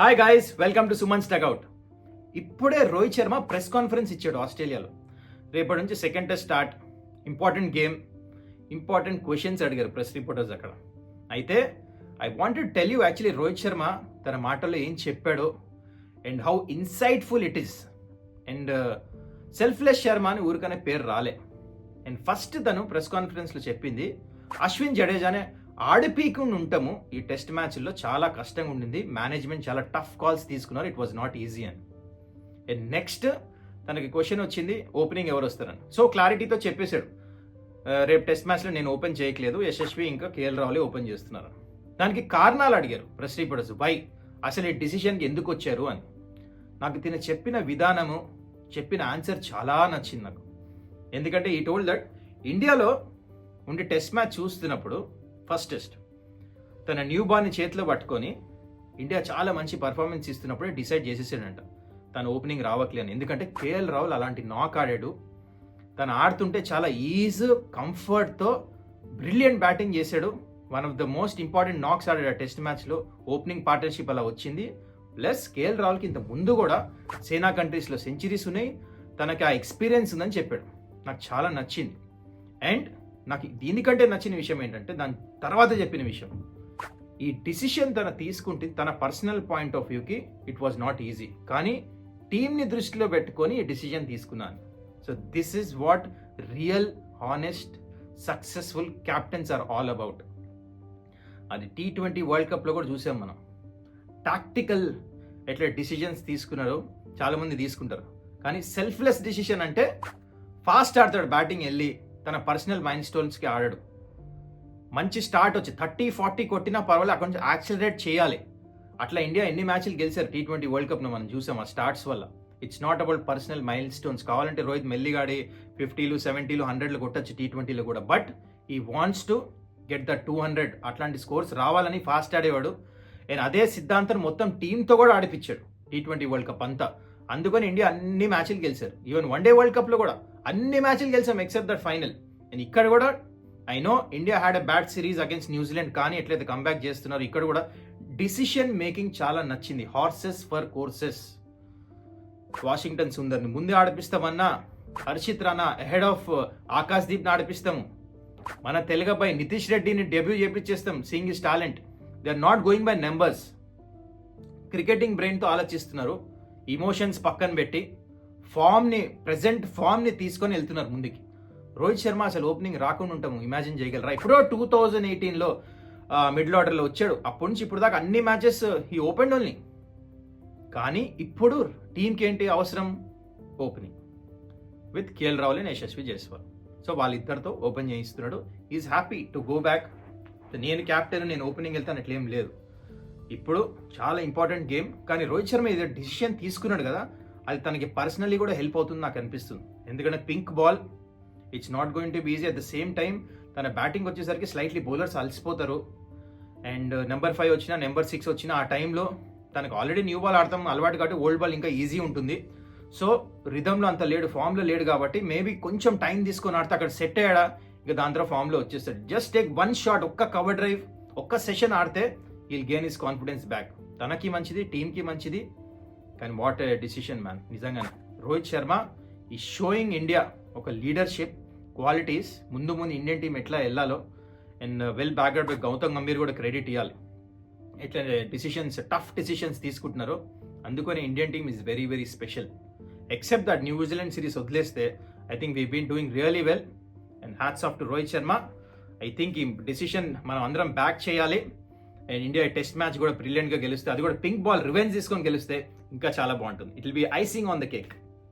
Hi guys, welcome to Suman's dugout. ఇప్పుడే Rohit Sharma press conference ఇచ్చాడు ఆస్ట్రేలియాలో. రేపటి నుంచి second test start, important game, important questions అడిగారు ప్రెస్ రిపోర్టర్స్ అక్కడ. అయితే I wanted tell you actually Rohit Sharma తన మాటల్లో ఏం చెప్పాడో and how insightful it is. And selfless Sharma అని ఊరికనే పేరు రాలే. అండ్ ఫస్ట్ తను ప్రెస్ కాన్ఫరెన్స్లో చెప్పింది అశ్విన్ జడేజానే ఆడిపీకుండా ఉంటాము ఈ టెస్ట్ మ్యాచ్లో, చాలా కష్టంగా ఉండింది, మేనేజ్మెంట్ చాలా టఫ్ కాల్స్ తీసుకున్నారు, ఇట్ వాజ్ నాట్ ఈజీ అని. అండ్ నెక్స్ట్ తనకి క్వశ్చన్ వచ్చింది ఓపెనింగ్ ఎవరు వస్తారని. సో క్లారిటీతో చెప్పేశాడు, రేపు టెస్ట్ మ్యాచ్లో నేను ఓపెన్ చేయట్లేదు, యశస్వి ఇంకా కేఎల్ రాహుల్ ఓపెన్ చేస్తున్నారు. దానికి కారణాలు అడిగారు ప్రెస్ రిపోర్టర్స్, వై అసలు ఈ డిసిషన్కి ఎందుకు వచ్చారు అని. నాకు తిన చెప్పిన విధానము, చెప్పిన ఆన్సర్ చాలా నచ్చింది నాకు. ఎందుకంటే ఈ టోల్డ్ దట్ ఇండియాలో ఉండి టెస్ట్ మ్యాచ్ చూస్తున్నప్పుడు ఫస్ట్ టెస్ట్ తన న్యూ బార్ని చేతిలో పట్టుకొని ఇండియా చాలా మంచి పర్ఫార్మెన్స్ ఇస్తున్నప్పుడే డిసైడ్ చేసేసాడంట తను ఓపెనింగ్ రావట్లే అని. ఎందుకంటే కేఎల్ రాహుల్ అలాంటి నాక్ ఆడాడు, తను ఆడుతుంటే చాలా ఈజీ కంఫర్ట్తో బ్రిలియంట్ బ్యాటింగ్ చేశాడు. One of the most important knocks ఆడాడు ఆ టెస్ట్ మ్యాచ్లో. ఓపెనింగ్ పార్ట్నర్షిప్ అలా వచ్చింది. ప్లస్ కేఎల్ రాహుల్కి ఇంత ముందు కూడా సేనా కంట్రీస్లో సెంచరీస్ ఉన్నాయి, తనకి ఆ ఎక్స్పీరియన్స్ ఉందని చెప్పాడు. నాకు చాలా నచ్చింది. అండ్ నాకు దీనికంటే నచ్చిన విషయం ఏంటంటే దాని తర్వాత చెప్పిన విషయం, ఈ డిసిషన్ తన తీసుకుంటే తన పర్సనల్ పాయింట్ ఆఫ్ వ్యూకి ఇట్ వాజ్ నాట్ ఈజీ, కానీ టీమ్ని దృష్టిలో పెట్టుకొని ఈ డిసిషన్ తీసుకున్నాను. So this is what real honest successful captains are all about. అది T20 వరల్డ్ కప్లో కూడా చూసాం మనం. టాక్టికల్ ఎట్లా డిసిషన్స్ తీసుకున్నారో చాలామంది తీసుకుంటారు, కానీ సెల్ఫ్లెస్ డిసిషన్ అంటే ఫాస్ట్ ఆడతాడు, బ్యాటింగ్ వెళ్ళి తన పర్సనల్ మైల్ స్టోన్స్కి ఆడాడు. మంచి స్టార్ట్ వచ్చి 30-40 కొట్టినా పర్వాలేదు, అక్కడ నుంచి యాక్సిలరేట్ చేయాలి. అట్లా ఇండియా ఎన్ని మ్యాచ్లు గెలిచారు T20 వరల్డ్ కప్ను మనం చూసాం ఆ స్టార్ట్స్ వల్ల. It's not about personal mile stones. కావాలంటే రోహిత్ మెల్లిగాడి 50లు 70లు 100లు కొట్టచ్చు T20లో కూడా, బట్ ఈ వాంట్స్ టు గెట్ ద 200 అట్లాంటి స్కోర్స్ రావాలని ఫాస్ట్ ఆడేవాడు. అండ్ అదే సిద్ధాంతం మొత్తం టీంతో కూడా ఆడిపించాడు T20 వరల్డ్ కప్ అంతా. అందుకని ఇండియా అన్ని మ్యాచ్లు గెలిచారు. ఈవెన్ వన్డే వరల్డ్ కప్లో కూడా అన్ని మ్యాచ్లు గెలిచాం ఎక్సెప్ట్ దట్ ఫైనల్. అండ్ ఇక్కడ కూడా I know India had a bad series against New Zealand, కానీ ఎట్లయితే కంబ్యాక్ చేస్తున్నారు ఇక్కడ కూడా డిసిషన్ మేకింగ్ చాలా నచ్చింది. Horses for courses. వాషింగ్టన్ సుందర్ని ముందే ఆడిపిస్తామన్నా, హర్షిత్ రాణా అహెడ్ ఆఫ్ ఆకాశ్ దీప్ని ఆడిపిస్తాము, మన తెలుగు అబ్బాయి నితీష్ రెడ్డిని డెబ్యూ చేపించేస్తాం, seeing his talent. They are not going by numbers. Cricketing బ్రెయిన్తో ఆలోచిస్తున్నారు, ఇమోషన్స్ పక్కన పెట్టి ప్రెజెంట్ ఫామ్ని తీసుకొని వెళ్తున్నారు ముందుకి. రోహిత్ శర్మ అసలు ఓపెనింగ్ రాకుండా ఉంటాము ఇమాజిన్ చేయగలరా? ఇప్పుడు 2018లో మిడిల్ ఆర్డర్లో వచ్చాడు, అప్పటి నుంచి ఇప్పుడు దాకా అన్ని మ్యాచెస్ ఈ ఓపెన్ ఓన్లీ. కానీ ఇప్పుడు టీంకి ఏంటి అవసరం? Opening with KL Rahul and Yashasvi Jaiswal. So వాళ్ళిద్దరితో ఓపెన్ చేయిస్తున్నాడు. Is happy to go back. నేను క్యాప్టెన్, నేను ఓపెనింగ్ వెళ్తాను అట్లేం లేదు. ఇప్పుడు చాలా ఇంపార్టెంట్ గేమ్, కానీ రోహిత్ శర్మ ఏదో డిసిషన్ తీసుకున్నాడు కదా, అది తనకి పర్సనలీ కూడా హెల్ప్ అవుతుంది నాకు అనిపిస్తుంది. ఎందుకంటే pink ball, it's not going to be easy. At the same time తన బ్యాటింగ్ వచ్చేసరికి స్లైట్లీ బౌలర్స్ అలసిపోతారు. అండ్ నెంబర్ 5 వచ్చినా నెంబర్ 6 వచ్చినా ఆ టైంలో తనకు ఆల్రెడీ న్యూ బాల్ ఆడతాం అలవాటు కాబట్టి ఓల్డ్ బాల్ ఇంకా ఈజీ ఉంటుంది. సో రిథంలో అంత లేడు, ఫామ్లో లేడు కాబట్టి మేబీ కొంచెం టైం తీసుకొని ఆడితే అక్కడ సెట్ అయ్యాడా ఇక దాని తర్వాత ఫామ్లో వచ్చేస్తాడు. జస్ట్ టేక్ వన్ షాట్, ఒక్క కవర్ డ్రైవ్, ఒక్క సెషన్ ఆడితే will gain his confidence back. తనకి మంచిది, టీంకి మంచిది. కానీ వాట్ ఏ డిసిషన్ మ్యాన్. నిజంగానే రోహిత్ శర్మ ఈ షోయింగ్ ఇండియా ఒక లీడర్షిప్ క్వాలిటీస్. ముందు ఇండియన్ టీం ఎట్లా వెళ్ళాలో. అండ్ well backed by Gautam Gambhir కూడా క్రెడిట్ ఇవ్వాలి. ఎట్లా డిసిషన్స్, టఫ్ డిసిషన్స్ తీసుకుంటున్నారు. అందుకని Indian team is very very special. Except that New Zealand series వదిలేస్తే I think we been doing really well. And hats off to Rohit Sharma. I think ఈ డిసిషన్ మనం అందరం back చేయాలి. అండ్ ఇండియా టెస్ట్ మ్యాచ్ కూడా బ్రిలియంట్గా గెలిస్తే, అది కూడా పింక్ బాల్ రివెంజ్ తీసుకొని గెలిస్తే ఇంకా చాలా బాగుంటుంది. It will be icing on the cake.